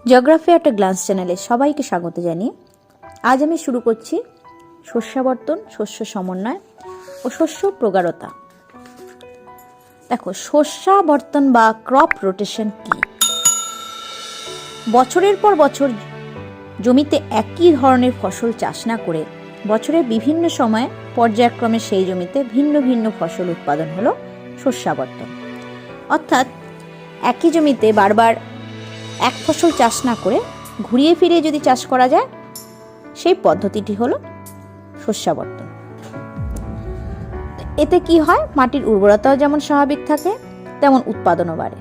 Geography একটা glance চ্যানেলে সবাইকে স্বাগত জানিয়ে আজ আমি শুরু করছি শস্যাবর্তন, শস্য সমন্বয় ও শস্য প্রগাঢ়তা। দেখো, শস্যাবর্তন বা ক্রপ রোটেশন কি? বছরের পর বছর জমিতে একই ধরনের ফসল চাষ না করে বছরের বিভিন্ন সময়ে পর্যায়ক্রমে সেই জমিতে ভিন্ন ভিন্ন ফসল উৎপাদন হলো শস্যাবর্তন। অর্থাৎ একই জমিতে বারবার এক ফসল চাষ না করে ঘুরিয়ে ফিরিয়ে যদি চাষ করা যায়, সেই পদ্ধতিটি হলো শস্যাবর্তন। এতে কি হয়? মাটির উর্বরতাও যেমন স্বাভাবিক থাকে, তেমন উৎপাদনও বাড়ে।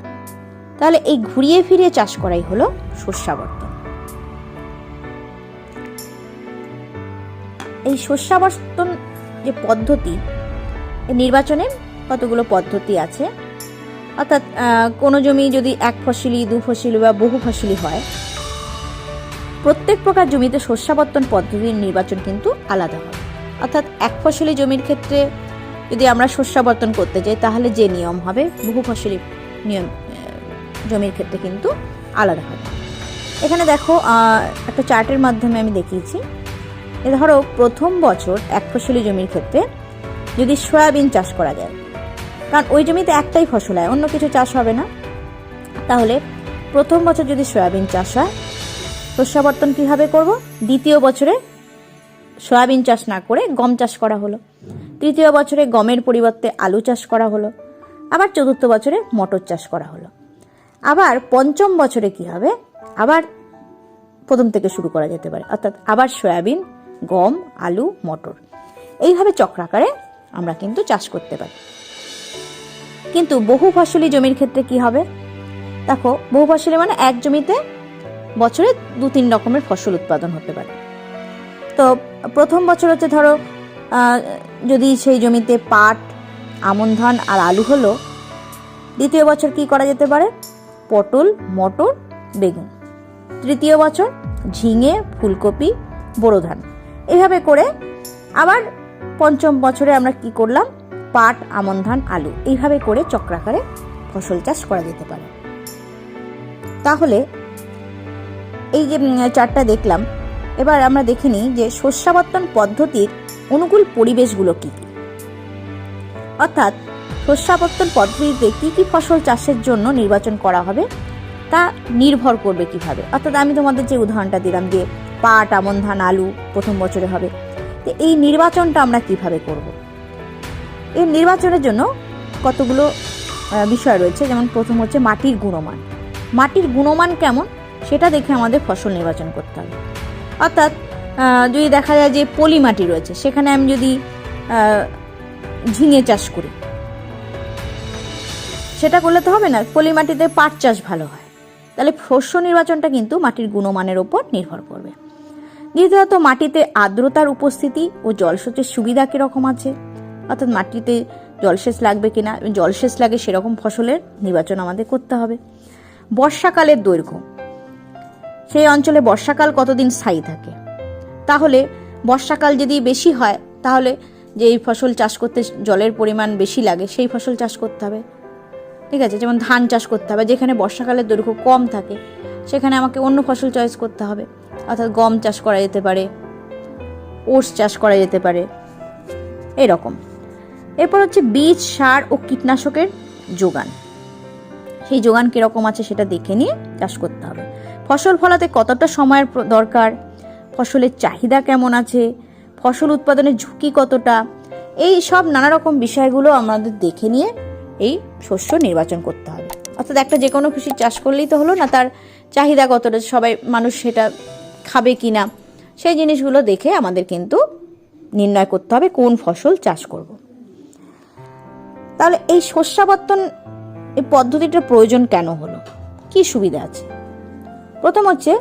তাহলে এই ঘুরিয়ে ফিরিয়ে চাষ করাই হলো শস্যাবর্তন। এই শস্যাবর্তন যে পদ্ধতি, নির্বাচনের কতগুলো পদ্ধতি আছে। অর্থাৎ কোনো জমি যদি এক ফসলি, দু ফসলি বা বহু ফসলি হয়, প্রত্যেক প্রকার জমিতে শস্যাবর্তন পদ্ধতির নির্বাচন কিন্তু আলাদা হয়। অর্থাৎ এক ফসলি জমির ক্ষেত্রে যদি আমরা শস্যাবর্তন করতে যাই, তাহলে যে নিয়ম হবে বহু ফসলি নিয়ম জমির ক্ষেত্রে কিন্তু আলাদা হবে। এখানে দেখো, একটা চার্টের মাধ্যমে আমি দেখিয়েছি। ধরো, প্রথম বছর এক ফসলি জমির ক্ষেত্রে যদি সয়াবিন চাষ করা যায়, কারণ ওই জমিতে একটাই ফসল হয়, অন্য কিছু চাষ হবে না, তাহলে প্রথম বছর যদি সয়াবিন চাষ হয়, শস্যাবর্তন কীভাবে করব? দ্বিতীয় বছরে সয়াবিন চাষ না করে গম চাষ করা হলো, তৃতীয় বছরে গমের পরিবর্তে আলু চাষ করা হলো, আবার চতুর্থ বছরে মটর চাষ করা হলো। আবার পঞ্চম বছরে কি হবে? আবার প্রথম থেকে শুরু করা যেতে পারে, অর্থাৎ আবার সয়াবিন, গম, আলু, মটর, এইভাবে চক্রাকারে আমরা কিন্তু চাষ করতে পারি। কিন্তু বহু ফসলি জমির ক্ষেত্রে কি হবে? দেখো, বহু ফসলি মানে এক জমিতে বছরে 2-3 রকমের ফসল উৎপাদন হতে পারে। তো প্রথম বছর হচ্ছে, ধরো যদি সেই জমিতে পাট, আমন ধান আর আলু হলো, দ্বিতীয় বছর কি করা যেতে পারে? পটল, মটর, বেগুন। তৃতীয় বছর ঝিঙে, ফুলকপি, বোরো ধান। এইভাবে করে আবার পঞ্চম বছরে আমরা কি করলাম? পাট, আমন ধান, আলু, এইভাবে করে চক্রাকারে ফসল চাষ করা যেতে পারে। তাহলে এই যে চারটা দেখলাম, এবার আমরা দেখে নিই যে শস্যাবর্তন পদ্ধতির অনুকূল পরিবেশগুলো কি কি। অর্থাৎ শস্যাবর্তন পদ্ধতিতে কি কি ফসল চাষের জন্য নির্বাচন করা হবে তা নির্ভর করবে কিভাবে। অর্থাৎ আমি তোমাদের যে উদাহরণটা দিলাম যে পাট, আমন ধান, আলু প্রথম বছরে হবে, তো এই নির্বাচনটা আমরা কিভাবে করব? এই নির্বাচনের জন্য কতগুলো বিষয় রয়েছে। যেমন প্রথম হচ্ছে মাটির গুণমান। মাটির গুণমান কেমন সেটা দেখে আমাদের ফসল নির্বাচন করতে হবে। অর্থাৎ যদি দেখা যায় যে পলি মাটি রয়েছে, সেখানে আমি যদি ঝিঙে চাষ করি, সেটা করলে তো হবে না। পলি মাটিতে পাট চাষ ভালো হয়। তাহলে শস্য নির্বাচনটা কিন্তু মাটির গুণমানের ওপর নির্ভর করবে। দ্বিতীয়ত, মাটিতে আর্দ্রতার উপস্থিতি ও জলসেচের সুবিধা কীরকম আছে। অর্থাৎ মাটিতে জলসেচ লাগবে কিনা, জলসেচ লাগে সেরকম ফসলের নির্বাচন আমাদের করতে হবে। বর্ষাকালের দৈর্ঘ্য, সেই অঞ্চলে বর্ষাকাল কতদিন স্থায়ী থাকে। তাহলে বর্ষাকাল যদি বেশি হয়, তাহলে যে এই ফসল চাষ করতে জলের পরিমাণ বেশি লাগে, সেই ফসল চাষ করতে হবে। ঠিক আছে, যেমন ধান চাষ করতে হবে। যেখানে বর্ষাকালের দৈর্ঘ্য কম থাকে, সেখানে আমাকে অন্য ফসল চয়েস করতে হবে। অর্থাৎ গম চাষ করা যেতে পারে, ওটস চাষ করা যেতে পারে, এরকম। এরপর হচ্ছে বীজ, সার ও কীটনাশকের যোগান। সেই যোগান কীরকম আছে সেটা দেখে নিয়ে চাষ করতে হবে। ফসল ফলাতে কতটা সময়ের দরকার, ফসলের চাহিদা কেমন আছে, ফসল উৎপাদনের ঝুঁকি কতটা, এই সব নানা রকম বিষয়গুলো আমাদের দেখে নিয়ে এই শস্য নির্বাচন করতে হবে। অর্থাৎ একটা যে কোনো খুশি চাষ করলেই তো হলো না, তার চাহিদা কতটা, সবাই মানুষ সেটা খাবে কি না, সেই জিনিসগুলো দেখে আমাদের কিন্তু নির্ণয় করতে হবে কোন ফসল চাষ করব। তাহলে এই শস্যাবর্তন এই পদ্ধতিটার প্রয়োজন কেন হলো, কি সুবিধা আছে? প্রথম হচ্ছে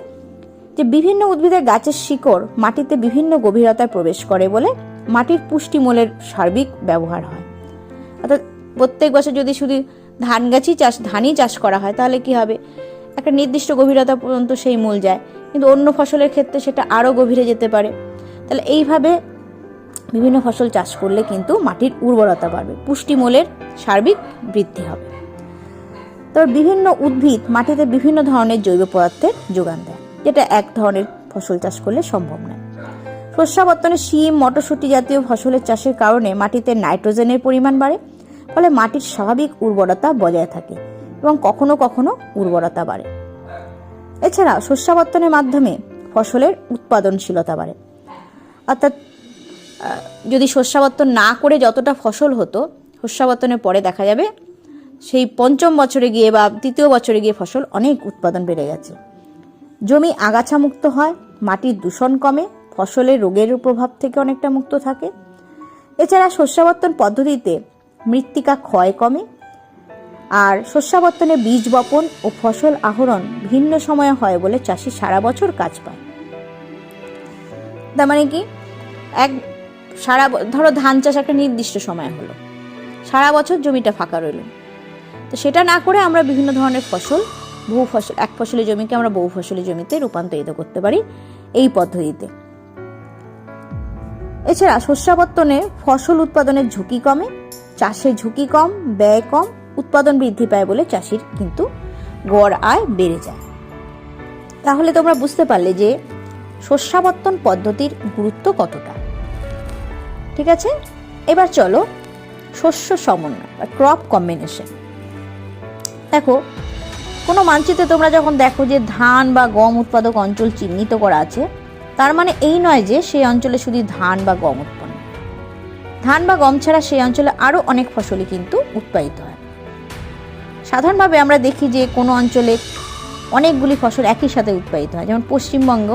যে বিভিন্ন উদ্ভিদের গাছের শিকড় মাটিতে বিভিন্ন গভীরতায় প্রবেশ করে বলে মাটির পুষ্টিমূলের সার্বিক ব্যবহার হয়। অর্থাৎ প্রত্যেক বছর যদি শুধু ধানই চাষ করা হয়, তাহলে কি হবে? একটা নির্দিষ্ট গভীরতা পর্যন্ত সেই মূল যায়, কিন্তু অন্য ফসলের ক্ষেত্রে সেটা আরও গভীরে যেতে পারে। তাহলে এইভাবে বিভিন্ন ফসল চাষ করলে কিন্তু মাটির উর্বরতা বাড়বে, পুষ্টিমূলের সার্বিক বৃদ্ধি হবে। তারপর বিভিন্ন উদ্ভিদ মাটিতে বিভিন্ন ধরনের জৈব পদার্থের যোগান দেয়, যেটা এক ধরনের ফসল চাষ করলে সম্ভব নয়। শস্যাবর্তনে শিম, মটরশুঁটি জাতীয় ফসলের চাষের কারণে মাটিতে নাইট্রোজেনের পরিমাণ বাড়ে, ফলে মাটির স্বাভাবিক উর্বরতা বজায় থাকে এবং কখনো কখনো উর্বরতা বাড়ে। এছাড়া শস্যাবর্তনের মাধ্যমে ফসলের উৎপাদনশীলতা বাড়ে। অর্থাৎ যদি শস্যাবর্তন না করে যতটা ফসল হতো, শস্যাবর্তনের পরে দেখা যাবে সেই পঞ্চম বছরে গিয়ে বা তৃতীয় বছরে গিয়ে ফসল অনেক উৎপাদন বেড়ে গেছে। জমি আগাছা মুক্ত হয়, মাটির দূষণ কমে, ফসলের রোগের প্রভাব থেকে অনেকটা মুক্ত থাকে। এছাড়া শস্যাবর্তন পদ্ধতিতে মৃত্তিকা ক্ষয় কমে, আর শস্যাবর্তনে বীজ বপন ও ফসল আহরণ ভিন্ন সময়ে হয় বলে চাষি সারা বছর কাজ পায়। তার মানে কি, ধরো ধান চাষ একটা নির্দিষ্ট সময় হলো, সারা বছর জমিটা ফাঁকা রইল, তো সেটা না করে আমরা বিভিন্ন ধরনের ফসল, বহু ফসল, এক ফসলি জমিকে আমরা বহু ফসলি জমিতে রূপান্তরিত করতে পারি এই পদ্ধতিতে। এছাড়া শস্যাবর্তনে ফসল উৎপাদনের ঝুঁকি কমে, চাষের ঝুঁকি কম, ব্যয় কম, উৎপাদন বৃদ্ধি পায় বলে চাষির কিন্তু গড় আয় বেড়ে যায়। তাহলে তোমরা বুঝতে পারলে যে শস্যাবর্তন পদ্ধতির গুরুত্ব কতটা। ঠিক আছে, এবার চলো শস্য সমন্বয় বা ক্রপ কম্বিনেশন। দেখো, কোনো মানচিত্রে তোমরা যখন দেখো যে ধান বা গম উৎপাদক অঞ্চল চিহ্নিত করা আছে, তার মানে এই নয় যে সেই অঞ্চলে শুধু ধান বা গম উৎপন্ন। ধান বা গম ছাড়া সেই অঞ্চলে আরও অনেক ফসলই কিন্তু উৎপাদিত হয়। সাধারণভাবে আমরা দেখি যে কোনো অঞ্চলে অনেকগুলি ফসল একই সাথে উৎপাদিত হয়, যেমন পশ্চিমবঙ্গ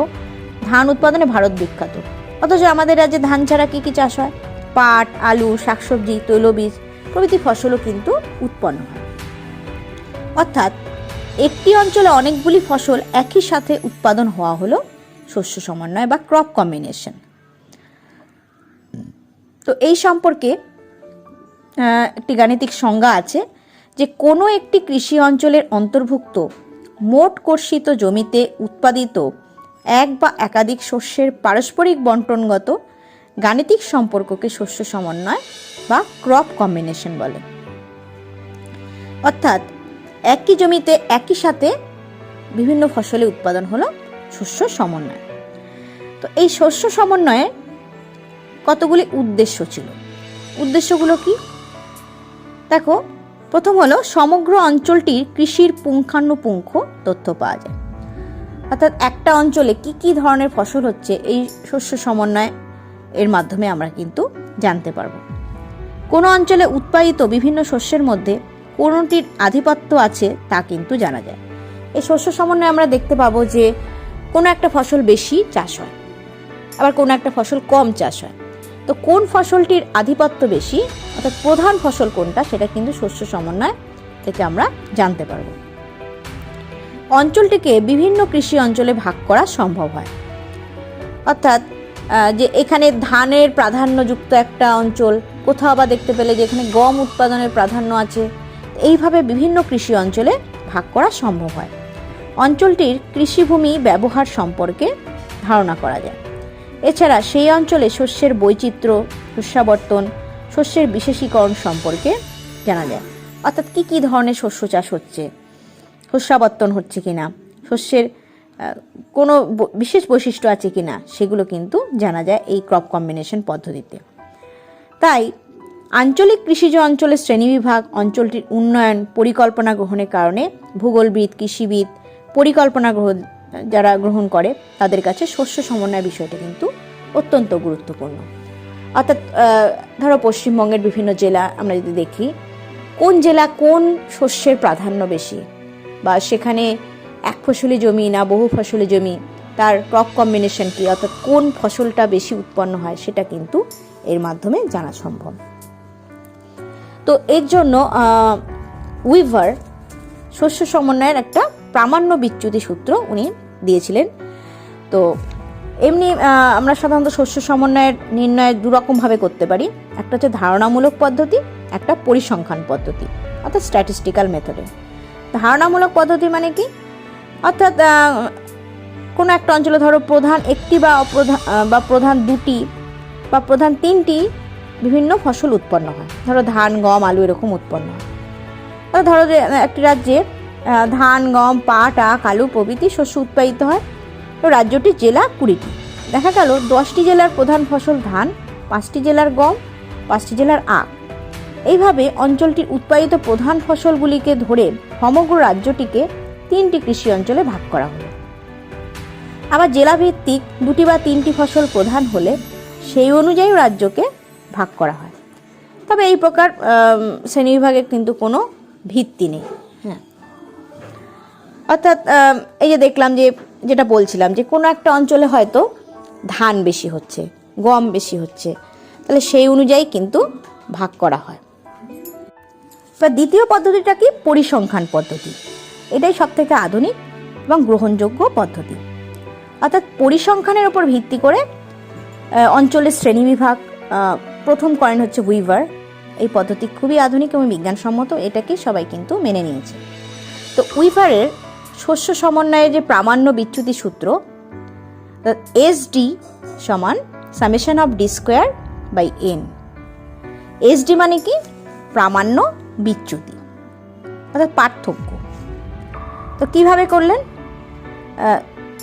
ধান উৎপাদনে ভারত বিখ্যাত, অথচ আমাদের রাজ্যে ধান ছাড়া কী কী চাষ হয়? পাট, আলু, শাকসবজি, তৈলবীজ প্রভৃতি ফসলও কিন্তু উৎপন্ন হয়। অর্থাৎ একটি অঞ্চলে অনেকগুলি ফসল একই সাথে উৎপাদন হওয়া হলো শস্য সমন্বয় বা ক্রপ কম্বিনেশন। তো এই সম্পর্কে একটি গাণিতিক সংজ্ঞা আছে যে কোনো একটি কৃষি অঞ্চলের অন্তর্ভুক্ত মোট কর্ষিত জমিতে উৎপাদিত এক বা একাধিক শস্যের পারস্পরিক বন্টনগত গাণিতিক সম্পর্ককে শস্য সমন্বয় বা ক্রপ কম্বিনেশন বলে। অর্থাৎ একই জমিতে একই সাথে বিভিন্ন ফসলের উৎপাদন হলো শস্য সমন্বয়। তো এই শস্য সমন্বয়ে কতগুলি উদ্দেশ্য ছিল। উদ্দেশ্যগুলো কি? দেখো, প্রথম হলো সমগ্র অঞ্চলটির কৃষির পুঙ্খানুপুঙ্খ তথ্য পাওয়া যায়। অর্থাৎ একটা অঞ্চলে কি কি ধরনের ফসল হচ্ছে এই শস্য সমন্বয় এর মাধ্যমে আমরা কিন্তু জানতে পারবো। কোনো অঞ্চলে উৎপাদিত বিভিন্ন শস্যের মধ্যে কোনটির আধিপত্য আছে তা কিন্তু জানা যায়। এই শস্য সমন্বয়ে আমরা দেখতে পাবো যে কোনো একটা ফসল বেশি চাষ হয়, আবার কোনো একটা ফসল কম চাষ হয়। তো কোন ফসলটির আধিপত্য বেশি, অর্থাৎ প্রধান ফসল কোনটা, সেটা কিন্তু শস্য সমন্বয় থেকে আমরা জানতে পারবো। অঞ্চলটিকে বিভিন্ন কৃষি অঞ্চলে ভাগ করা সম্ভব হয়। অর্থাৎ যে এখানে ধানের প্রাধান্যযুক্ত একটা অঞ্চল, কোথাও আবার দেখতে পেলে যে এখানে গম উৎপাদনের প্রাধান্য আছে, এইভাবে বিভিন্ন কৃষি অঞ্চলে ভাগ করা সম্ভব হয়। অঞ্চলটির কৃষিভূমি ব্যবহার সম্পর্কে ধারণা করা যায়। এছাড়া সেই অঞ্চলে শস্যের বৈচিত্র্য, শস্যাবর্তন, শস্যের বিশেষীকরণ সম্পর্কে জানা যায়। অর্থাৎ কি কি ধরনের শস্য চাষ হচ্ছে, শস্যাবর্তন হচ্ছে কিনা, শস্যের কোনো বিশেষ বৈশিষ্ট্য আছে কিনা, সেগুলো কিন্তু জানা যায় এই ক্রপ কম্বিনেশন পদ্ধতিতে। তাই আঞ্চলিক কৃষিজ অঞ্চলের শ্রেণীবিভাগ, অঞ্চলটির উন্নয়ন পরিকল্পনা গ্রহণের কারণে ভূগোলবিদ, কৃষিবিদ, পরিকল্পনা যারা গ্রহণ করে তাদের কাছে শস্য সমন্বয় বিষয়টা কিন্তু অত্যন্ত গুরুত্বপূর্ণ। অর্থাৎ ধরো পশ্চিমবঙ্গের বিভিন্ন জেলা আমরা যদি দেখি, কোন জেলা কোন শস্যের প্রাধান্য বেশি, বা সেখানে এক ফসলি জমি না বহু ফসলি জমি, তার ক্রপ কম্বিনেশন কি, অর্থাৎ কোন ফসলটা বেশি উৎপন্ন হয়, সেটা কিন্তু এর মাধ্যমে জানা সম্ভব। তো এর জন্য উইভার শস্য সমন্বয়ের একটা প্রামাণ্য বিচ্যুতি সূত্র উনি দিয়েছিলেন। তো এমনি আমরা সাধারণত শস্য সমন্বয়ের নির্ণয় দুরকমভাবে করতে পারি। একটা হচ্ছে ধারণামূলক পদ্ধতি, একটা পরিসংখ্যান পদ্ধতি, অর্থাৎ স্ট্যাটিস্টিক্যাল মেথডে। ধারণামূলক পদ্ধতি মানে কি? অর্থাৎ কোনো একটা অঞ্চলে ধরো প্রধান একটি বা প্রধান দুটি বা প্রধান তিনটি বিভিন্ন ফসল উৎপন্ন হয়, ধরো ধান, গম, আলু এরকম উৎপন্ন হয়। ধরো যে একটি রাজ্যে ধান, গম, পাট, আখ, আলু প্রভৃতি শস্য উৎপাদিত হয়। তো রাজ্যটির জেলা 20টি। দেখা গেল 10টি জেলার প্রধান ফসল ধান, 5টি জেলার গম, 5টি জেলার আখ। এইভাবে অঞ্চলটির উৎপাদিত প্রধান ফসলগুলিকে ধরে সমগ্র রাজ্যটিকে 3টি কৃষি অঞ্চলে ভাগ করা হলো। আবার জেলাভিত্তিক 2টি বা 3টি ফসল প্রধান হলে সেই অনুযায়ী রাজ্যকে ভাগ করা হয়। তবে এই প্রকার শ্রেণীবিভাগের কিন্তু কোনো ভিত্তি নেই। হ্যাঁ, অর্থাৎ এই যে দেখলাম যে যেটা বলছিলাম যে কোনো একটা অঞ্চলে হয়তো ধান বেশি হচ্ছে, গম বেশি হচ্ছে, তাহলে সেই অনুযায়ী কিন্তু ভাগ করা হয়। এবার দ্বিতীয় পদ্ধতিটা কি? পরিসংখ্যান পদ্ধতি। এটাই সবথেকে আধুনিক এবং গ্রহণযোগ্য পদ্ধতি। অর্থাৎ পরিসংখ্যানের উপর ভিত্তি করে অঞ্চলের শ্রেণীবিভাগ প্রথম করেন হচ্ছে হুইভার। এই পদ্ধতি খুবই আধুনিক এবং বিজ্ঞানসম্মত, এটাকে সবাই কিন্তু মেনে নিয়েছে। তো হুইভারের শস্য সমন্বয়ের যে প্রামাণ্য বিচ্যুতি সূত্র, এসডি সমান summation of D square by N. SD মানে কি? প্রামাণ্য বিচ্যুতি, অর্থাৎ পার্থক্য। তো কিভাবে করলেন?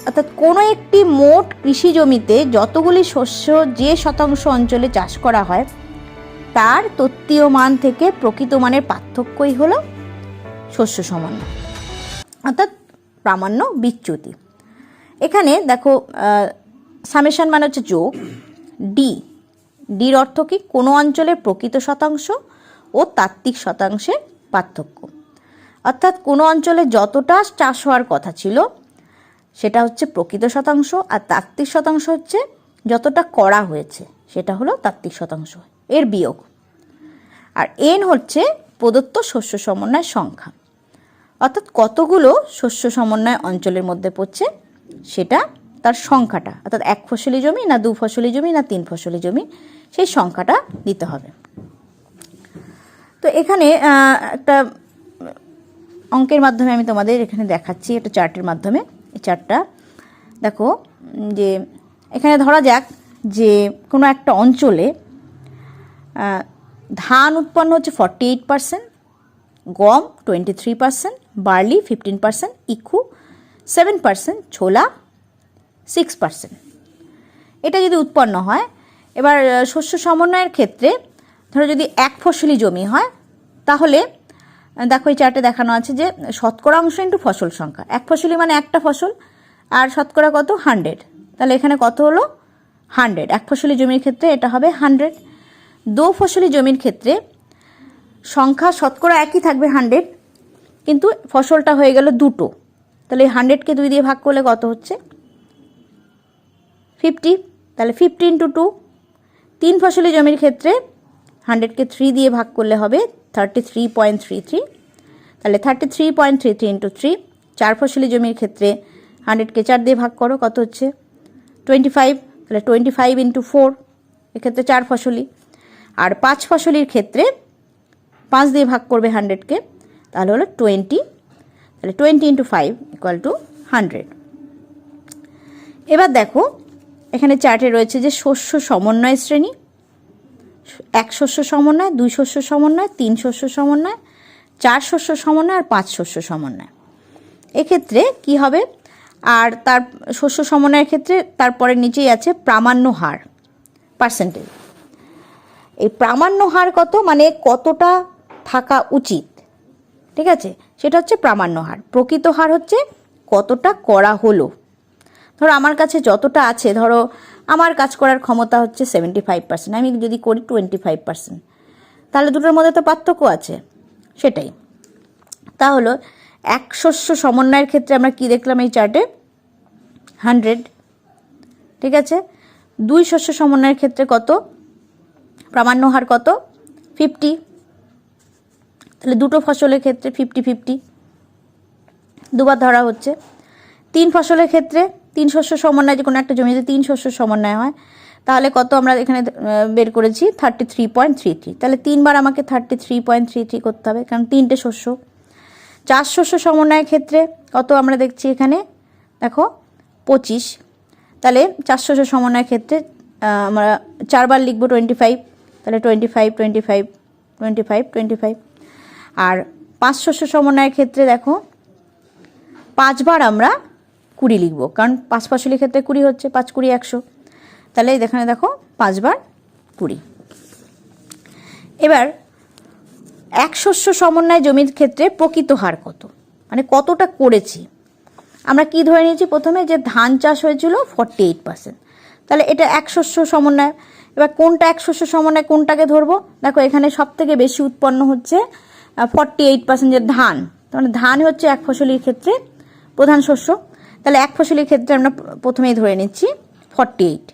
অর্থাৎ কোনো একটি মোট কৃষি জমিতে যতগুলি শস্য যে শতাংশ অঞ্চলে চাষ করা হয় তার তত্ত্বীয় মান থেকে প্রকৃত মানের পার্থক্যই হলো শস্য সমন্বয়, অর্থাৎ প্রামাণ্য বিচ্যুতি। এখানে দেখো সামেশন মানে হচ্ছে যোগ, ডির অর্থ কি? কোনো অঞ্চলের প্রকৃত শতাংশ ও তাত্ত্বিক শতাংশের পার্থক্য। অর্থাৎ কোনো অঞ্চলে যতটা চাষ হওয়ার কথা ছিল সেটা হচ্ছে প্রকৃত শতাংশ, আর তাত্ত্বিক শতাংশ হচ্ছে যতটা করা হয়েছে সেটা হলো তাত্ত্বিক শতাংশ, এর বিয়োগ। আর এন হচ্ছে প্রদত্ত শস্য সমন্বয়ের সংখ্যা, অর্থাৎ কতগুলো শস্য সমন্বয় অঞ্চলের মধ্যে পড়ছে সেটা তার সংখ্যাটা, অর্থাৎ 1 ফসলি জমি না 2 ফসলি জমি না 3 ফসলি জমি, সেই সংখ্যাটা দিতে হবে। তো এখানে একটা অঙ্কের মাধ্যমে আমি তোমাদের এখানে দেখাচ্ছি, একটা চার্টের মাধ্যমে। এই চার্টটা দেখো যে এখানে ধরা যাক যে কোনো একটা অঞ্চলে ধান উৎপন্ন হচ্ছে 48%, গম 23%, বার্লি 15%, ইক্ষু 7%, ছোলা 6%। এটা যদি উৎপন্ন হয়, এবার শস্য সমন্বয়ের ক্ষেত্রে ধরো যদি 1 ফসলি জমি হয় তাহলে দেখো এই চার্টে দেখানো আছে যে শতকরা অংশ ইন্টু ফসল সংখ্যা। 1 ফসলি মানে একটা ফসল, আর শতকরা কত? 100। তাহলে এখানে কত হলো? 100। 1 ফসলি জমির ক্ষেত্রে এটা হবে 100। 2 ফসলি জমির ক্ষেত্রে সংখ্যা শতকরা একই থাকবে 100, কিন্তু ফসলটা হয়ে গেল 2টো। তাহলে 100কে 2 দিয়ে ভাগ করলে কত হচ্ছে? 50। তাহলে 50 × 2। 3 ফসলি জমির ক্ষেত্রে 100কে 3 দিয়ে ভাগ করলে হবে 33.33। তাহলে 33.33 × 3। 4 ফসলি জমির ক্ষেত্রে 100কে 4 দিয়ে ভাগ করো, কত হচ্ছে? 25। তাহলে 25 × 4, এক্ষেত্রে 4 ফসলি। আর 5 ফসলির ক্ষেত্রে 5 দিয়ে ভাগ করবে 100কে, তাহলে হলো 20। তাহলে 20 × 5 = 100। এবার দেখো এখানে চার্টে রয়েছে যে শস্য সমন্বয় শ্রেণী: 1 শস্য সমন্বয়, 2 শস্য সমন্বয়, 3 শস্য সমন্বয়, 4 শস্য সমন্বয় আর 5 শস্য সমন্বয়। এক্ষেত্রে কি হবে? আর তার শস্য সমন্বয়ের ক্ষেত্রে তারপরে নিচেই আছে প্রামাণ্য হার, পার্সেন্টেজ। এই প্রামাণ্য হার কত? মানে কতটা থাকা উচিত, ঠিক আছে, সেটা হচ্ছে প্রামাণ্য হার। প্রকৃত হার হচ্ছে কতটা করা হলো। ধরো আমার কাছে যতটা আছে, ধরো আমার কাজ করার ক্ষমতা হচ্ছে 75%, আমি যদি করি 25%, তাহলে দুটোর মধ্যে তো পার্থক্য আছে, সেটাই। তাহলে 1 শস্য সমন্বয়ের ক্ষেত্রে আমরা কি দেখলাম এই চার্টে? 100, ঠিক আছে। 2 শস্য সমন্বয়ের ক্ষেত্রে কত? প্রামাণ্য হার কত? 50। তাহলে দুটো ফসলের ক্ষেত্রে 50-50 দুবার ধরা হচ্ছে। 3 ফসলের ক্ষেত্রে 3 শস্য সমন্বয়, যে কোনো একটা জমিতে 3 শস্য সমন্বয় হয়, তাহলে কত আমরা এখানে বের করেছি? 33.33। তাহলে 3 বার আমাকে 33.33 করতে হবে, কারণ 3টে শস্য। 4 শস্য সমন্বয়ের ক্ষেত্রে কত আমরা দেখছি এখানে? দেখো 25। তাহলে 4 শস্য সমন্বয়ের ক্ষেত্রে আমরা 4 বার লিখবো 25, তাহলে 25, 25, 25, 25। আর 5 শস্য সমন্বয়ের ক্ষেত্রে দেখো 5 বার আমরা 20 লিখব, কারণ 5 ফসলের ক্ষেত্রে 20 হচ্ছে, 5 20 100, তাহলে এখানে দেখো 5 বার 20। এবার এক শস্য সমন্বয় জমির ক্ষেত্রে প্রকৃত হার কত, মানে কতটা করেছি। আমরা কি ধরে নিয়েছি প্রথমে, যে ধান চাষ হয়েছিল 48%, তাহলে এটা এক শস্য সমন্বয়। এবার কোনটা এক শস্য সমন্বয়, কোনটাকে ধরবো, দেখো এখানে সব থেকে বেশি উৎপন্ন হচ্ছে 48% যে ধান, মানে ধান হচ্ছে এক ফসলির ক্ষেত্রে প্রধান শস্য, তাহলে এক ফসলির ক্ষেত্রে আমরা প্রথমেই ধরে নিচ্ছি 48।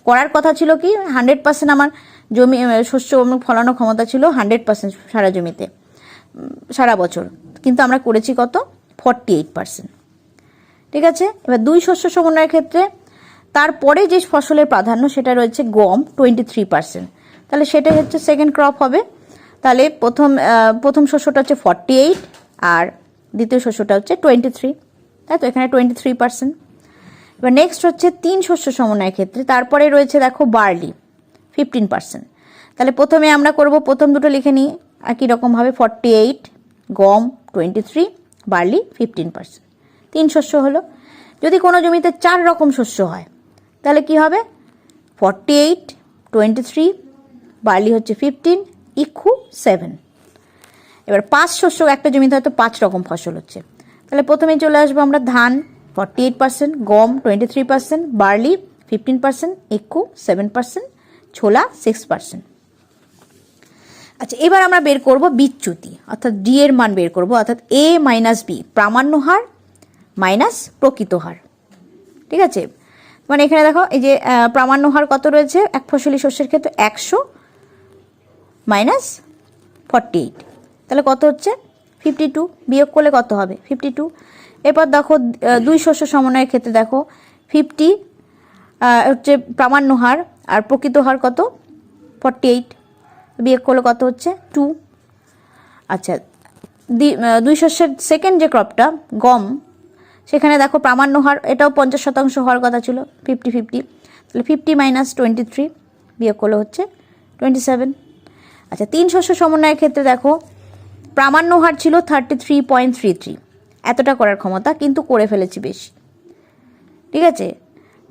করার কথা ছিল কি 100% আমার জমি শস্য ফলানোর ক্ষমতা ছিল 100% সারা জমিতে সারা বছর, কিন্তু আমরা করেছি কত, 48%। ঠিক আছে। এবার দুই শস্য সমন্বয়ের ক্ষেত্রে তারপরে যে ফসলের প্রাধান্য সেটা রয়েছে গম 23%, তাহলে সেটাই হচ্ছে সেকেন্ড ক্রপ হবে। তাহলে প্রথম শস্যটা হচ্ছে 48 আর দ্বিতীয় শস্যটা হচ্ছে 23, তাই তো, এখানে 23%। এবার নেক্সট হচ্ছে তিন শস্য সমন্বয়ের ক্ষেত্রে তারপরে রয়েছে দেখো বার্লি 15%, তাহলে প্রথমে আমরা করব প্রথম দুটো লিখে নিই একই রকমভাবে, 48 গম 23 বার্লি 15%, তিন শস্য হলো। যদি কোনো জমিতে 4 রকম শস্য হয় তাহলে কি হবে, 48 23 বার্লি হচ্ছে 15 ইক্ষু 7। এবার 5 শস্য একটা জমিতে হয়তো 5 রকম ফসল হচ্ছে, তাহলে প্রথমেই চলে আসবো আমরা ধান 48%, গম 23%, বার্লি 15%, ইক্ষু 7%, ছোলা 6%। আচ্ছা, এবার আমরা বের করব বিচ্যুতি, অর্থাৎ ডি এর মান বের করব, অর্থাৎ এ মাইনাস বি, প্রামাণ্য হার মাইনাস প্রকৃত হার। ঠিক আছে, মানে এখানে দেখো এই যে প্রামাণ্য হার কত রয়েছে এক ফসলি শস্যের ক্ষেত্রে 100 মাইনাস 48, তাহলে কত হচ্ছে 52, বিয়োগ করলে কত হবে 52। এরপর দেখো দুই শস্য সমন্বয়ের ক্ষেত্রে দেখো 50 হচ্ছে প্রামাণ্য হার আর প্রকৃত হার কত 48, বিয়োগ করলে কত হচ্ছে 2। আচ্ছা, দুই শস্যের সেকেন্ড যে ক্রপটা গম, সেখানে দেখো প্রামাণ্য হার এটাও 50% হওয়ার কথা ছিল 50-50, তাহলে 50 মাইনাস 23 বিয়োগ করলে হচ্ছে 27। আচ্ছা, তিন শস্য সমন্বয়ের ক্ষেত্রে দেখো প্রামাণ্য হার ছিল 33.33, এতটা করার ক্ষমতা, কিন্তু করে ফেলেছি বেশি। ঠিক আছে,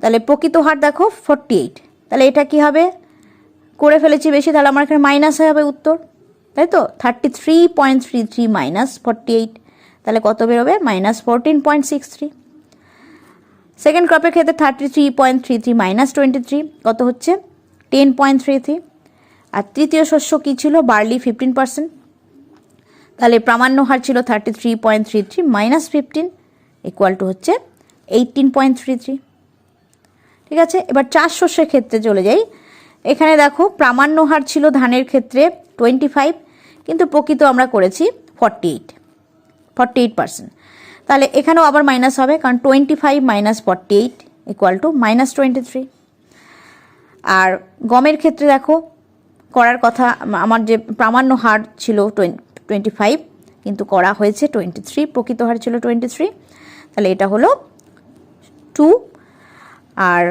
তাহলে প্রকৃত হার দেখো 48, তাহলে এটা কি হবে, করে ফেলেছি বেশি, তাহলে আমার এখানে মাইনাস হয়ে হবে উত্তর, তাই তো, 33.33 মাইনাস 48, তাহলে কত বেরোবে, মাইনাস 14.63। সেকেন্ড ক্রপের ক্ষেত্রে 33.33 মাইনাস 23 কত হচ্ছে 10.33। আর তৃতীয় শস্য কী ছিল, বার্লি 15%, তাহলে প্রামাণ্য হার ছিল 33.33 মাইনাস 15 ইকুয়াল টু হচ্ছে 18.33। ঠিক আছে, এবার চার শস্যের ক্ষেত্রে চলে যাই। এখানে দেখো প্রামাণ্য হার ছিল ধানের ক্ষেত্রে 25, কিন্তু প্রকৃত আমরা করেছি 48%, তাহলে এখানেও আবার মাইনাস হবে, কারণ 25 মাইনাস 48 ইকুয়াল টু মাইনাস 23। আর গমের ক্ষেত্রে দেখো করার কথা, আমার যে প্রামাণ্য হার ছিল 25, কিন্তু করা হয়েছে 23, প্রকৃত হার ছিল 23, তাহলে এটা হলো 2। আর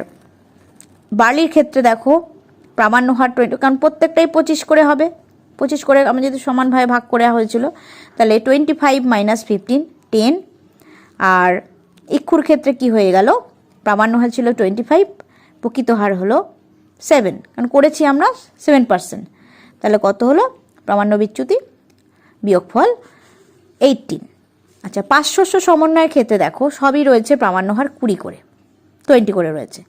বার্লির ক্ষেত্রে দেখো প্রামাণ্য হার 20, কারণ প্রত্যেকটাই 25 করে হবে, 25 করে আমরা যদি সমানভাবে ভাগ করে হয়েছিল, তাহলে 25 মাইনাস 15 10। আর ইক্ষুর ক্ষেত্রে কি হয়ে গেল, প্রামাণ্য হার ছিল 25, প্রকৃত হার হলো 7, কারণ করেছি আমরা 7%, তাহলে কত হলো প্রামাণ্য বিচ্যুতি, বিয়োগফল 18। আচ্ছা, 5 শস্য সমন্বয়ের ক্ষেত্রে দেখো সবই রয়েছে প্রামাণ্য হার 20 করে 20 করে রয়েছে।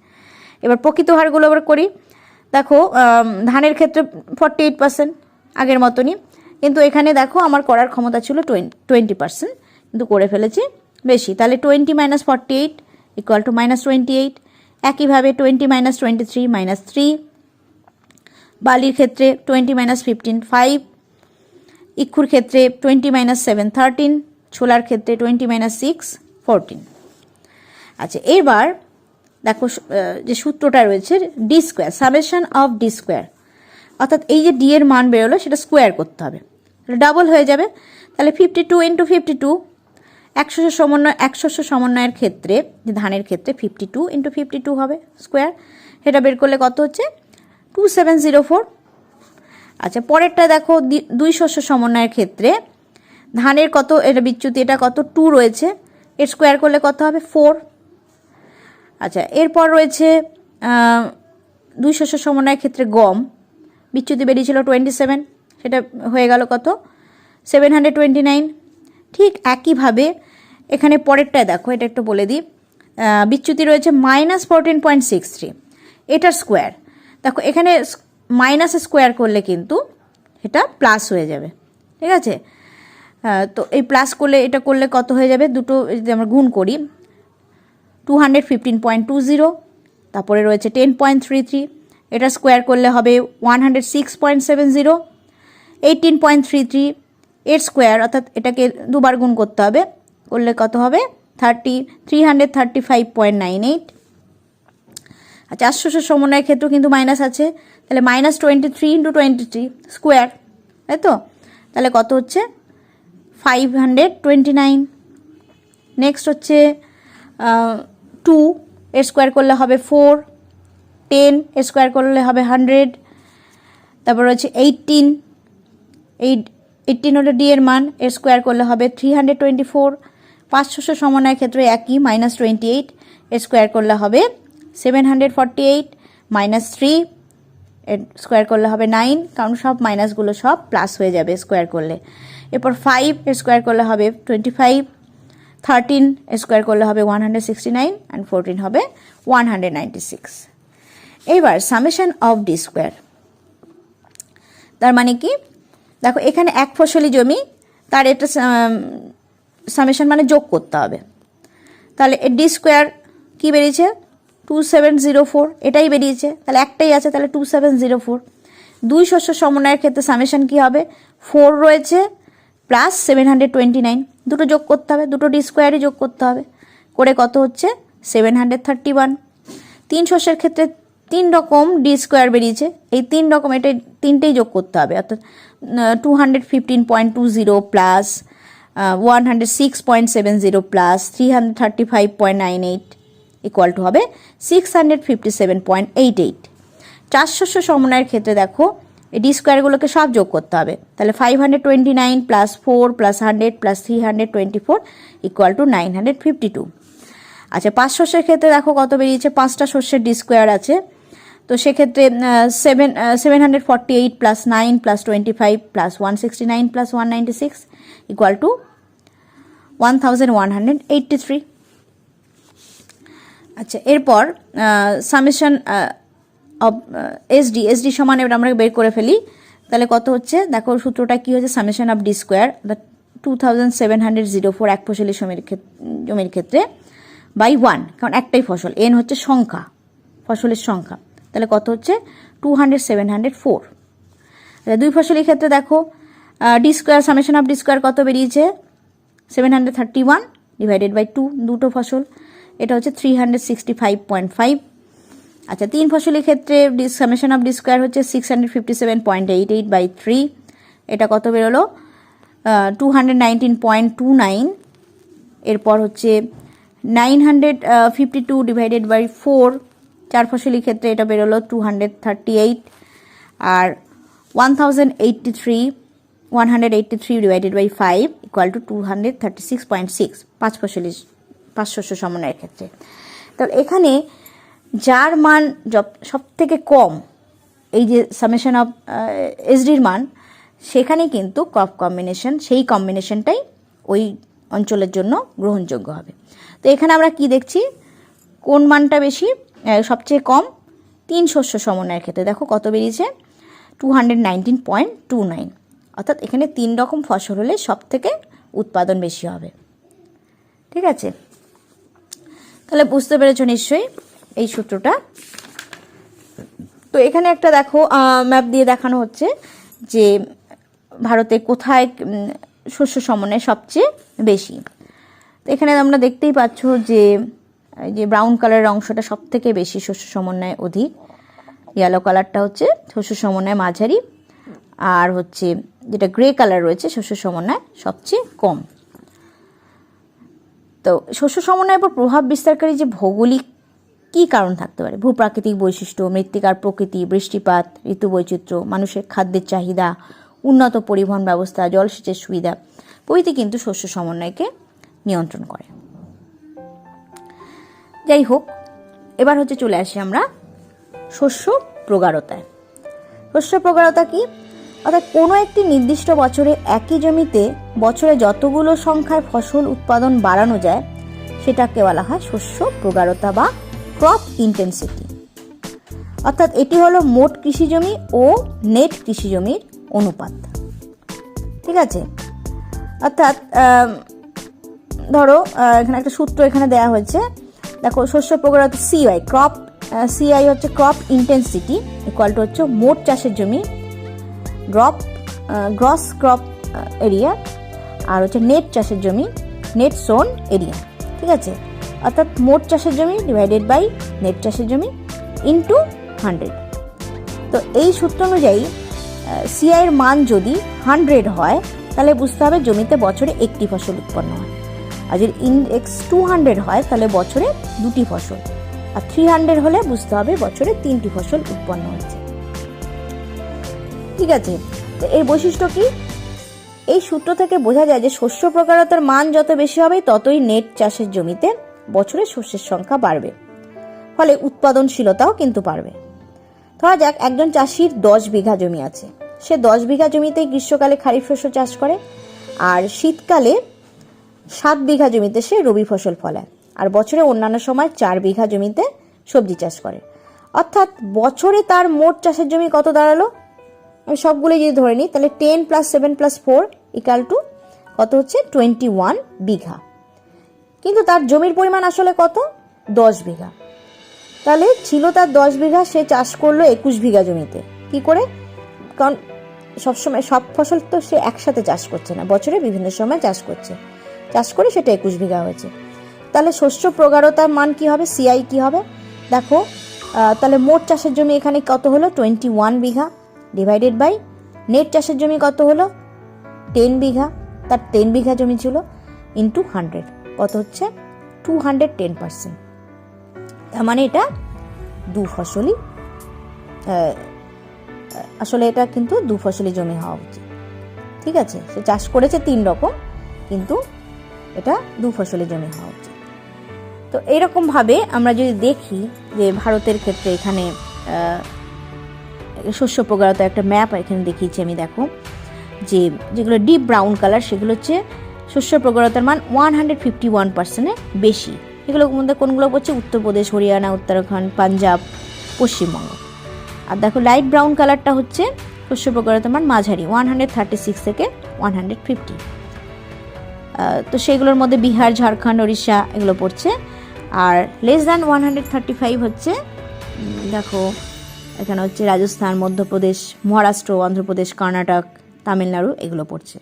এবার প্রকৃত হারগুলো আবার করি, দেখো ধানের ক্ষেত্রে 48% আগের মতনই, কিন্তু এখানে দেখো আমার করার ক্ষমতা ছিল 20%, কিন্তু করে ফেলেছি বেশি, তাহলে 20 মাইনাস 48 ইকুয়াল টু মাইনাস 28। একইভাবে 20 মাইনাস 23 মাইনাস 3, বালির ক্ষেত্রে 20 মাইনাস 15 5, ইক্ষুর ক্ষেত্রে 20 মাইনাস 7 13, ছোলার ক্ষেত্রে 20 মাইনাস 6 14। আচ্ছা, এবার দেখো যে সূত্রটা রয়েছে D square, summation of D square, অর্থাৎ এই যে ডি এর মান বেরোলো সেটা স্কোয়ার করতে হবে, ডাবল হয়ে যাবে, তাহলে 52 ইন্টু 52, এক শস্য সমন্বয়ের ক্ষেত্রে যে ধানের ক্ষেত্রে 52 ইন্টু 52 হবে স্কোয়ার, সেটা বের করলে কত হচ্ছে 2704। আচ্ছা, পরেরটা দেখো দুই শস্য সমন্বয়ের ক্ষেত্রে ধানের কত, এটা বিচ্যুতি, এটা কত 2 রয়েছে, এর স্কোয়ার করলে কত হবে 4। আচ্ছা, এরপর রয়েছে দুই শস্য সমন্বয়ের ক্ষেত্রে গম, বিচ্যুতি বেরিয়েছিল 27, সেটা হয়ে গেল কত 729। ঠিক একইভাবে এখানে পরেরটায় দেখো, এটা একটু বলে দিই। বিচ্যুতি রয়েছে -14.63, এটার স্কোয়ার দেখো, এখানে মাইনাস স্কোয়ার করলে কিন্তু এটা প্লাস হয়ে যাবে, ঠিক আছে। তো এই প্লাস করলে এটা করলে কত হয়ে যাবে, দুটো যদি আমরা গুণ করি 215.20, তারপরে রয়েছে 10.33, এটা স্কোয়ার করলে হবে 106.70, 18.33 এর স্কোয়ার, অর্থাৎ এটাকে দুবার গুণ করতে হবে, করলে কত হবে 335.98। আচ্ছা, শস্য সমন্বয়ের ক্ষেত্রেও কিন্তু মাইনাস আছে, তাহলে -23 × 23 স্কোয়ার, তাই তো, তাহলে কত হচ্ছে 529। নেক্সট হচ্ছে 2 এর স্কোয়ার করলে হবে 4, 10 এর স্কোয়ার করলে হবে 100, তারপর হচ্ছে 18 হলো ডি এর মান, এর স্কোয়ার করলে হবে 324। 5 শস্য সমন্বয়ের ক্ষেত্রে একই, -28 এর স্কোয়ার করলে হবে 748, -3 এর স্কোয়ার করলে হবে 9, কারণ সব মাইনাসগুলো সব প্লাস হয়ে যাবে স্কোয়ার করলে। এরপর 5 এর স্কোয়ার করলে হবে 25, 13 এর স্কোয়ার করলে হবে 169, অ্যান্ড 14 হবে 196। এবার সামেশন অফ ডি স্কোয়ার, তার মানে কি দেখো, এখানে এক ফসলি জমি, তার একটা সামেশন মানে যোগ করতে হবে, তাহলে ডি স্কোয়ার কী বেরিয়েছে 2704, এটাই বেরিয়েছে, তাহলে একটাই আছে, তাহলে 2704। দুই শস্য সমন্বয়ের ক্ষেত্রে সামেশন কী হবে, 4 রয়েছে প্লাস 729, দুটো যোগ করতে হবে, দুটো ডি স্কোয়ারই যোগ করতে হবে, করে কত হচ্ছে 731। তিন শস্যের ক্ষেত্রে 3 রকম ডি স্কোয়ার বেরিয়েছে, এই 3 রকম এটা তিনটেই যোগ করতে হবে, অর্থাৎ 215.20 প্লাস 106.70 প্লাস 335.98 ইকুয়াল টু হবে 657.88। 4 শস্য সমন্বয়ের ক্ষেত্রে দেখো, এই ডি স্কোয়ারগুলোকে সব যোগ করতে হবে, তাহলে 529 plus 4 plus 100 plus 324 equal to 952। আচ্ছা, 5 শস্যের ক্ষেত্রে দেখো কত বেরিয়েছে, 5টা শস্যের ডি স্কোয়ার আছে, তো সেক্ষেত্রে 748 plus 9 plus 25 plus 169 plus 196 equal to 1183। আচ্ছা, এরপর সামেশন অফ এসডি সমান এবার আমরা বের করে ফেলি, তাহলে কত হচ্ছে দেখো, সূত্রটা কী হচ্ছে, সামেশন অফ ডি স্কোয়ার 2704 এক ফসলি জমির ক্ষেত্রে বাই 1, কারণ একটাই ফসল, এন হচ্ছে সংখ্যা, ফসলের সংখ্যা, তাহলে কত হচ্ছে 704। দুই ফসলের ক্ষেত্রে দেখো D square, summation of D square কত বেরিয়েছে 731 ডিভাইডেড বাই 2, দুটো ফসল, এটা হচ্ছে 365.5। আচ্ছা, 3 ফসলের ক্ষেত্রে সামেশন অফ ডি স্কোয়ার হচ্ছে 657.88 বাই 3, এটা কত বেরোলো 219.29। এরপর হচ্ছে 952 ডিভাইডেড বাই 4, 4 ফসলি ক্ষেত্রে এটা বেরোলো 238, আর 183 ডিভাইডেড বাই 5 ইকুয়াল টু 236.6, 5 শস্য সমন্বয়ের ক্ষেত্রে। তো এখানে যার মান সব থেকে কম, এই যে সামেশন অফ এসডির মান, সেখানে কিন্তু ক্রপ কম্বিনেশন, সেই কম্বিনেশনটাই ওই অঞ্চলের জন্য গ্রহণযোগ্য হবে। তো এখানে আমরা কি দেখছি, কোন মানটা বেশি, সবচেয়ে কম 3 শস্য সমন্বয়ের ক্ষেত্রে দেখো কত বেরিয়েছে 219.29, অর্থাৎ এখানে 3 রকম ফসল হলে সব থেকে উৎপাদন বেশি হবে, ঠিক আছে। তাহলে বুঝতে পেরেছো নিশ্চয়ই এই সূত্রটা। তো এখানে একটা দেখো ম্যাপ দিয়ে দেখানো হচ্ছে যে ভারতে কোথায় শস্য সমন্বয় সবচেয়ে বেশি। তো এখানে আমরা দেখতেই পাচ্ছ যে ব্রাউন কালারের অংশটা সব থেকে বেশি শস্য সমন্বয় অধিক, ইয়েলো কালারটা হচ্ছে শস্য সমন্বয় মাঝারি, আর হচ্ছে যেটা গ্রে কালার রয়েছে শস্য সমন্বয় সবচেয়ে কম। তো শস্য সমন্বয়ের উপর প্রভাব বিস্তারকারী যে ভৌগোলিক কী কারণ থাকতে পারে, ভূপ্রাকৃতিক বৈশিষ্ট্য, মৃত্তিকার প্রকৃতি, বৃষ্টিপাত, ঋতু বৈচিত্র্য, মানুষের খাদ্যের চাহিদা, উন্নত পরিবহন ব্যবস্থা, জলসেচের সুবিধা প্রভৃতি কিন্তু শস্য সমন্বয়কে নিয়ন্ত্রণ করে। যাই হোক, এবার হচ্ছে চলে আসি আমরা শস্য প্রগাঢ়তায়। শস্য প্রগাঢ়তা কি? অর্থাৎ কোনো একটি নির্দিষ্ট বছরে একই জমিতে বছরে যতগুলো সংখ্যায় ফসল উৎপাদন বাড়ানো যায় সেটাকে বলা হয় শস্য প্রগাঢ়তা বা ক্রপ ইন্টেন্সিটি। অর্থাৎ এটি হলো মোট কৃষি জমি ও নেট কৃষি জমির অনুপাত। ঠিক আছে? অর্থাৎ ধরো এখানে একটা সূত্র এখানে দেওয়া হয়েছে, দেখো শস্য প্রগাঢ়তা সিআই, ক্রপ সিআই হচ্ছে ক্রপ ইন্টেন্সিটি ইকুয়াল টু হচ্ছে মোট চাষের জমি গ্রস ক্রপ এরিয়া আর হচ্ছে নেট চাষের জমি নেট সোন এরিয়া। ঠিক আছে? অর্থাৎ মোট চাষের জমি ডিভাইডেড বাই নেট চাষের জমি ইন্টু 100। তো এই সূত্র অনুযায়ী সিআই এর মান যদি 100 হয় তাহলে বুঝতে হবে জমিতে বছরে একটি ফসল উৎপন্ন হয়। আর যদি ইন্ডেক্স 200 হয় তাহলে বছরে দুটি ফসল, আর 300 হলে বুঝতে হবে বছরে 3টি ফসল উৎপন্ন হচ্ছে। ঠিক আছে? তো এই বৈশিষ্ট্য কি? এই সূত্র থেকে বোঝা যায় যে শস্য প্রগাঢ়তার মান যত বেশি হবে ততই নেট চাষের জমিতে বছরে শস্যের সংখ্যা বাড়বে, ফলে উৎপাদনশীলতাও কিন্তু বাড়বে। ধরা যাক একজন চাষির 10 বিঘা জমি আছে, সে 10 বিঘা জমিতেই গ্রীষ্মকালে খারিফ শস্য চাষ করে আর শীতকালে 7 বিঘা জমিতে সে রবি ফসল ফলায়, আর বছরে অন্যান্য সময় 4 বিঘা জমিতে সবজি চাষ করে। অর্থাৎ বছরে তার মোট চাষের জমি কত দাঁড়ালো? আমি সবগুলো যদি ধরে নিই তাহলে 10 + 7 + 4 = কত হচ্ছে 21 বিঘা। কিন্তু তার জমির পরিমাণ আসলে কত? 10 বিঘা। তাহলে ছিল তার 10 বিঘা, সে চাষ করলো 21 বিঘা জমিতে। কি করে? কারণ সবসময় সব ফসল তো সে একসাথে চাষ করছে না, বছরে বিভিন্ন সময় চাষ করছে, চাষ করে সেটা 21 বিঘা হয়েছে। তাহলে শস্য প্রগাঢ়তার মান কি হবে? সিআই কি হবে দেখো। তাহলে মোট চাষের জমি এখানে কত হলো? 21 বিঘা ডিভাইডেড বাই নেট চাষের জমি কত হলো? 10 বিঘা, তার 10 বিঘা জমি ছিল, ইন্টু 100 কত হচ্ছে? 210%। তার মানে এটা দু ফসলি, আসলে এটা কিন্তু দু ফসলি জমি হওয়া উচিত। ঠিক আছে? সে চাষ করেছে 3 রকম, কিন্তু এটা দু ফসলি জমি হওয়া উচিত। তো এইরকম ভাবে আমরা যদি দেখি যে ভারতের ক্ষেত্রে এখানে শস্য প্রগাঢ়তা একটা ম্যাপ এখানে দেখিয়েছি আমি, দেখো যে যেগুলো ডিপ ব্রাউন কালার সেগুলো হচ্ছে শস্য প্রগাঢ়তার মান 151%-এর বেশি। এগুলোর মধ্যে কোনগুলো পড়ছে? উত্তরপ্রদেশ, হরিয়ানা, উত্তরাখণ্ড, পাঞ্জাব, পশ্চিমবঙ্গ। আর দেখো লাইট ব্রাউন কালারটা হচ্ছে শস্য প্রগাঢ়তার মান মাঝারি, 136 থেকে 150। তো সেগুলোর মধ্যে বিহার, ঝাড়খণ্ড, ওড়িশা এগুলো পড়ছে। আর লেস দ্যান 135 হচ্ছে দেখো এখানে হচ্ছে রাজস্থান, মধ্যপ্রদেশ, মহারাষ্ট্র, অন্ধ্রপ্রদেশ, কর্ণাটক, তামিলনাড়ু এগুলো পড়ছে।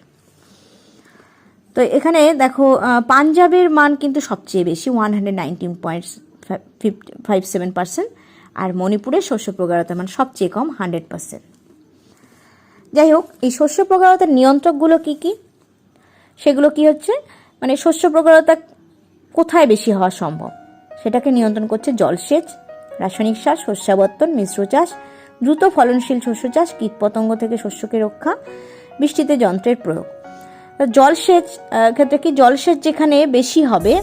তো এখানে দেখো পাঞ্জাবের মান কিন্তু সবচেয়ে বেশি, 119.57%। আর মণিপুরের শস্য প্রগাঢ়তার মান সবচেয়ে কম, 100%। যাই হোক, এই শস্য প্রগাঢ়তার নিয়ন্ত্রকগুলো কি কি? সেগুলো কি হচ্ছে, মানে শস্য প্রগাঢ়তা কোথায় বেশি হওয়া সম্ভব সেটাকে নিয়ন্ত্রণ করছে জলসেচ, রাসায়নিক সার, শস্যাবর্তন, মিশ্র চাষ, দ্রুত ফলনশীল শস্য চাষ, কীটপতঙ্গ থেকে শস্যকে রক্ষা, বৃষ্টিতে যন্ত্রের প্রয়োগ। জলসেচ ক্ষেত্রে কি? জলসেচ যেখানে বেশি হবে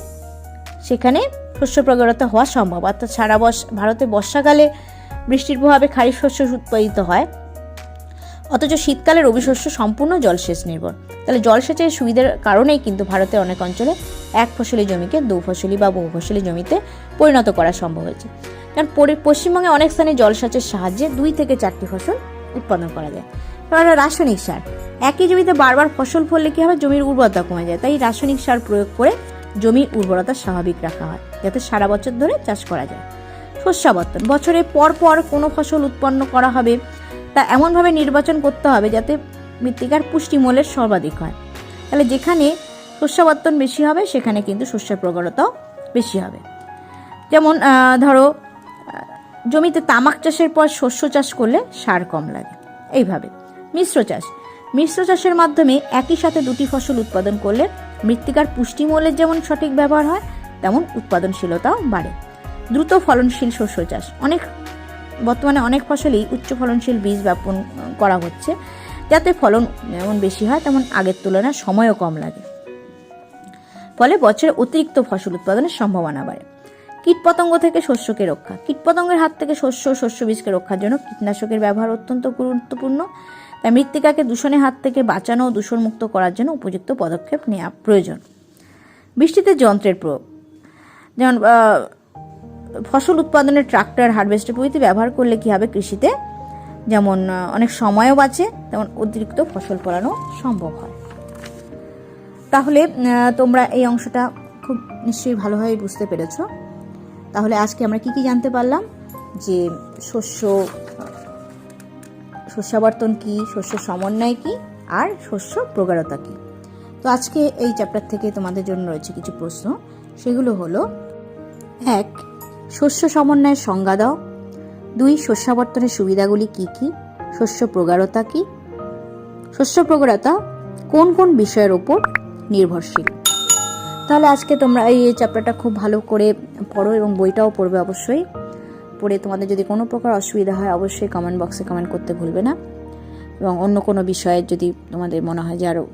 সেখানে শস্য প্রগাঢ়তা হওয়া সম্ভব। অর্থাৎ সারা ভারতে বর্ষাকালে বৃষ্টির প্রভাবে খারিফ শস্য উৎপাদিত হয়, অথচ শীতকালে রবি শস্য সম্পূর্ণ জলসেচ নির্ভর। তাহলে জলসেচের সুবিধার কারণেই কিন্তু ভারতের অনেক অঞ্চলে এক ফসলি জমিকে দু ফসলি বা বহু ফসলি জমিতে পরিণত করা সম্ভব হয়েছে। কারণ পশ্চিমবঙ্গে অনেক স্থানে জলসেচের সাহায্যে 2 থেকে 4টি ফসল উৎপাদন করা যায়। এবার রাসায়নিক সার, একই জমিতে বারবার ফসল ফললে কি হবে? জমির উর্বরতা কমে যায়। তাই রাসায়নিক সার প্রয়োগ করে জমির উর্বরতা স্বাভাবিক রাখা হয়, যাতে সারা বছর ধরে চাষ করা যায়। শস্যাবর্তন, বছরে পর পর কোনো ফসল উৎপন্ন করা হবে তা এমনভাবে নির্বাচন করতে হবে যাতে মৃত্তিকার পুষ্টিমূল্যের সর্বাধিক হয়। তাহলে যেখানে শস্যাবর্তন বেশি হবে সেখানে কিন্তু শস্যের প্রগাঢ়তাও বেশি হবে। যেমন ধরো জমিতে তামাক চাষের পর শস্য চাষ করলে সার কম লাগে। এইভাবে মিশ্র চাষ, মিশ্র চাষের মাধ্যমে একই সাথে 2টি ফসল উৎপাদন করলে মৃত্তিকার পুষ্টিমূল্যের যেমন সঠিক ব্যবহার হয় তেমন উৎপাদনশীলতাও বাড়ে। দ্রুত ফলনশীল শস্য চাষ, বর্তমানে অনেক ফসলেই উচ্চ ফলনশীল বীজ বপন করা হচ্ছে যাতে ফলন যেমন বেশি হয় তেমন আগের তুলনায় সময়ও কম লাগে, ফলে বছরে অতিরিক্ত ফসল উৎপাদনের সম্ভাবনা বাড়ে। কীটপতঙ্গ থেকে শস্যকে রক্ষা। কীটপতঙ্গের হাত থেকে শস্য বীজকে রক্ষার জন্য কীটনাশকের ব্যবহার অত্যন্ত গুরুত্বপূর্ণ। তাই মৃত্তিকাকে দূষণের হাত থেকে বাঁচানো ও দূষণমুক্ত করার জন্য উপযুক্ত পদক্ষেপ নেওয়া প্রয়োজন। বৃষ্টিতে যন্ত্রের প্রয়োগ, যেমন ফসল উৎপাদনের ট্রাক্টর, হারভেস্টার প্রভৃতি ব্যবহার করলে কী হবে, কৃষিতে যেমন অনেক সময়ও বাঁচে, তেমন অতিরিক্ত ফসল ফলানো সম্ভব হয়। তাহলে তোমরা এই অংশটা খুব নিশ্চয়ই ভালোভাবে বুঝতে পেরেছ। তাহলে আজকে আমরা কি জানতে পারলাম, যে শস্যাবর্তন কি, শস্য সমন্বয় কি, আর শস্য প্রগাঢ়তা কি। তো আজকে এই চ্যাপ্টার থেকে তোমাদের জন্য রয়েছে কিছু প্রশ্ন। সেগুলো হলো: 1. শস্য সমন্বয়ের সংজ্ঞা দাও। 2. শস্যাবর্তনের সুবিধাগুলি কি কি? শস্য প্রগাঢ়তা কি? শস্য প্রগাঢ়তা কোন কোন বিষয়ের উপর নির্ভরশীল? তাহলে আজকে তোমরা এই চ্যাপ্টারটা খুব ভালো করে পড়ো এবং বইটাও পড়বে অবশ্যই। পড়ে তোমাদের যদি কোনো প্রকার অসুবিধা হয় অবশ্যই কমেন্ট বক্সে কমেন্ট করতে ভুলবে না। এবং অন্য কোনো বিষয়ে যদি তোমাদের মনে হয় যে আরও